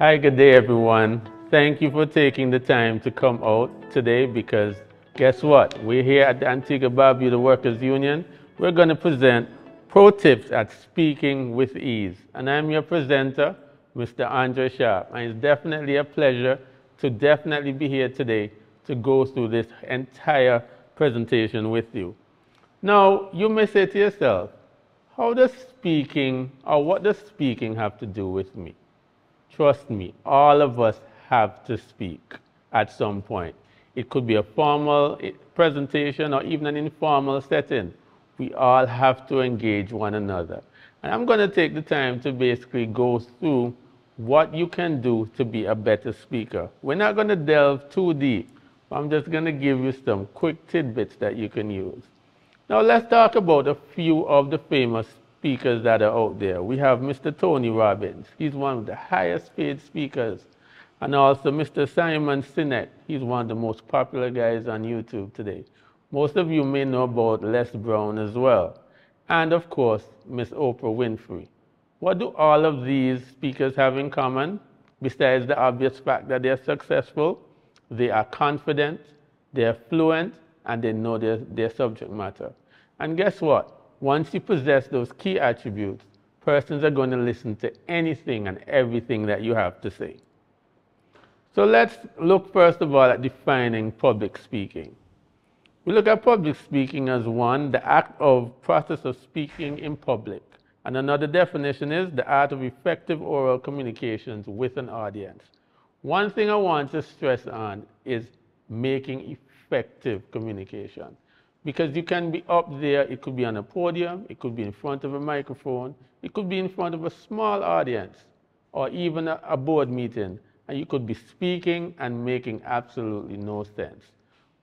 Hi, good day, everyone. Thank you for taking the time to come out today because guess what? We're here at the Antigua Barbuda Workers Union. We're going to present pro tips at speaking with ease. And I'm your presenter, Mr. Andre Sharp. And it's definitely a pleasure to definitely be here today to go through this entire presentation with you. Now, you may say to yourself, how does speaking or what does speaking have to do with me? Trust me, all of us have to speak at some point. It could be a formal presentation or even an informal setting. We all have to engage one another. And I'm going to take the time to basically go through what you can do to be a better speaker. We're not going to delve too deep. I'm just going to give you some quick tidbits that you can use. Now let's talk about a few of the famous speakers that are out there. We have Mr. Tony Robbins. He's one of the highest paid speakers. And also Mr. Simon Sinek. He's one of the most popular guys on YouTube today. Most of you may know about Les Brown as well. And of course, Miss Oprah Winfrey. What do all of these speakers have in common? Besides the obvious fact that they're successful, they are confident, they're fluent, and they know their subject matter. And guess what? Once you possess those key attributes, persons are going to listen to anything and everything that you have to say. So let's look first of all at defining public speaking. We look at public speaking as one, the act of process of speaking in public. And another definition is the art of effective oral communications with an audience. One thing I want to stress on is making effective communication. Because you can be up there, it could be on a podium, it could be in front of a microphone, it could be in front of a small audience, or even a board meeting, and you could be speaking and making absolutely no sense.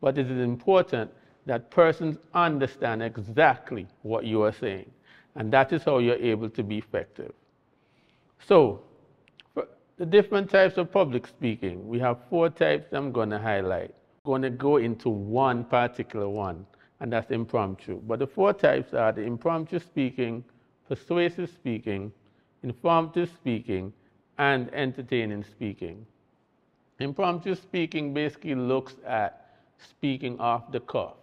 But it is important that persons understand exactly what you are saying, and that is how you're able to be effective. So, for the different types of public speaking, we have 4 types I'm going to highlight. I'm going to go into one particular one, and that's impromptu. But the 4 types are the impromptu speaking, persuasive speaking, informative speaking, and entertaining speaking. Impromptu speaking basically looks at speaking off the cuff.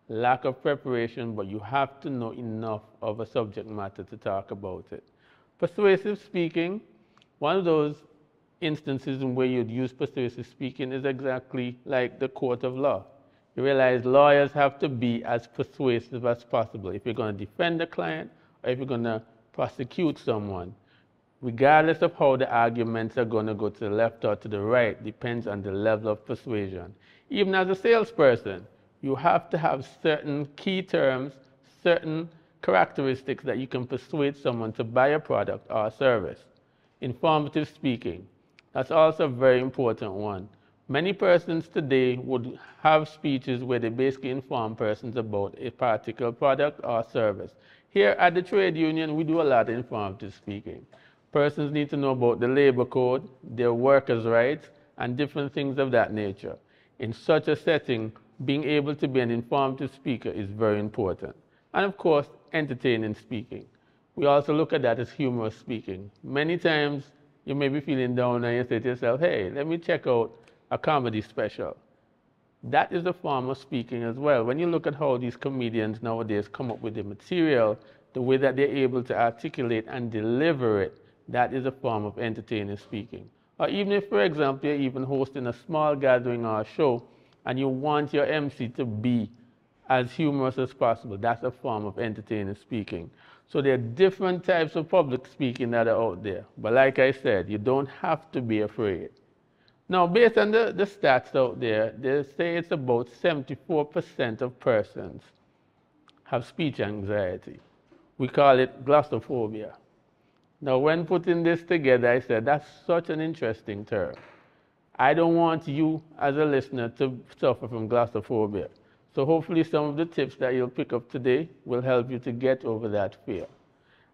Lack of preparation, but you have to know enough of a subject matter to talk about it. Persuasive speaking, one of those instances in where you'd use persuasive speaking is exactly like the court of law. You realize lawyers have to be as persuasive as possible. If you're going to defend a client or if you're going to prosecute someone, regardless of how the arguments are going to go to the left or to the right, depends on the level of persuasion. Even as a salesperson, you have to have certain key terms, certain characteristics that you can persuade someone to buy a product or a service. Informative speaking, that's also a very important one. Many persons today would have speeches where they basically inform persons about a particular product or service. Here at the trade union, we do a lot of informative speaking. Persons need to know about the labor code, their workers' rights, and different things of that nature. In such a setting, being able to be an informative speaker is very important. And of course, entertaining speaking. We also look at that as humorous speaking. Many times, you may be feeling down and you say to yourself, hey, let me check out a comedy special. That is a form of speaking as well. When you look at how these comedians nowadays come up with the material, the way that they're able to articulate and deliver it, that is a form of entertaining speaking. Or even if, for example, you're even hosting a small gathering or a show and you want your MC to be as humorous as possible, that's a form of entertaining speaking. So there are different types of public speaking that are out there. But like I said, you don't have to be afraid. Now, based on the stats out there, they say it's about 74% of persons have speech anxiety. We call it glossophobia. Now, when putting this together, I said, that's such an interesting term. I don't want you as a listener to suffer from glossophobia. So hopefully some of the tips that you'll pick up today will help you to get over that fear.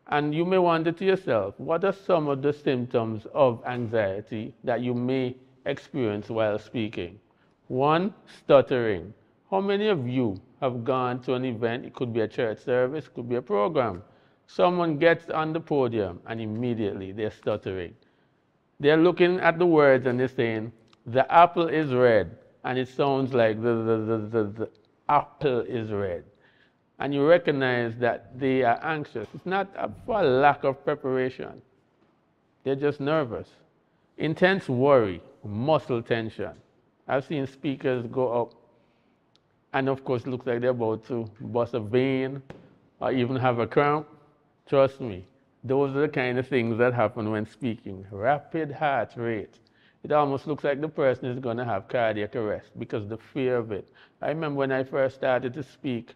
And you may wonder to yourself, what are some of the symptoms of anxiety that you may experience while speaking? 1, stuttering. How many of you have gone to an event? It could be a church service, it could be a program. Someone gets on the podium and immediately they're stuttering. They're looking at the words and they're saying, the apple is red. And it sounds like the apple is red. And you recognize that they are anxious. It's not for a lack of preparation. They're just nervous. Intense worry, muscle tension. I've seen speakers go up and of course it looks like they're about to bust a vein or even have a cramp. Trust me, those are the kind of things that happen when speaking. Rapid heart rate. It almost looks like the person is going to have cardiac arrest because of the fear of it. I remember when I first started to speak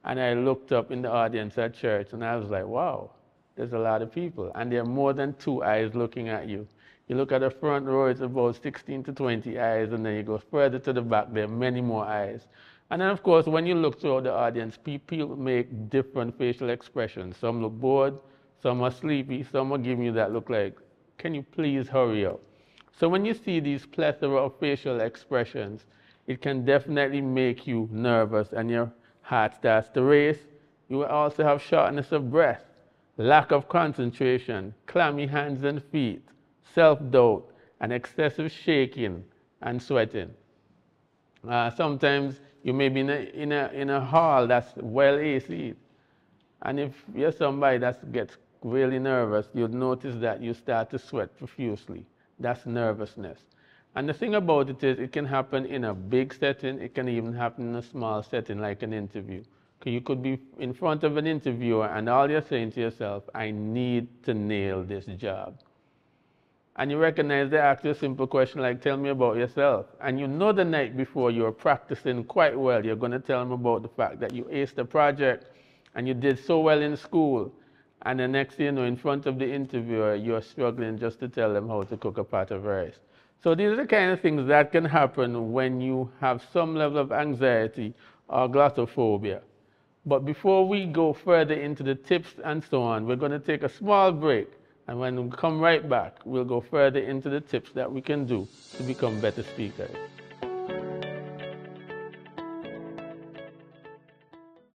and I looked up in the audience at church and I was like, wow, there's a lot of people. And there are more than 2 eyes looking at you. You look at the front row, it's about 16 to 20 eyes, and then you go further to the back, there are many more eyes. And then, of course, when you look throughout the audience, people make different facial expressions. Some look bored, some are sleepy, some are giving you that look like, can you please hurry up? So when you see these plethora of facial expressions, it can definitely make you nervous and your heart starts to race. You will also have shortness of breath, lack of concentration, clammy hands and feet, self-doubt, and excessive shaking and sweating. Sometimes you may be in a hall that's well AC'd, and if you're somebody that gets really nervous, you'll notice that you start to sweat profusely. That's nervousness. And the thing about it is, it can happen in a big setting, it can even happen in a small setting like an interview. You could be in front of an interviewer and all you're saying to yourself, I need to nail this job. And you recognize they ask you a simple question like, tell me about yourself. And you know the night before you're practicing quite well, you're going to tell them about the fact that you aced the project and you did so well in school. And the next thing you know, in front of the interviewer, you're struggling just to tell them how to cook a pot of rice. So these are the kind of things that can happen when you have some level of anxiety or glossophobia. But before we go further into the tips and so on, we're going to take a small break. And when we come right back, we'll go further into the tips that we can do to become better speakers.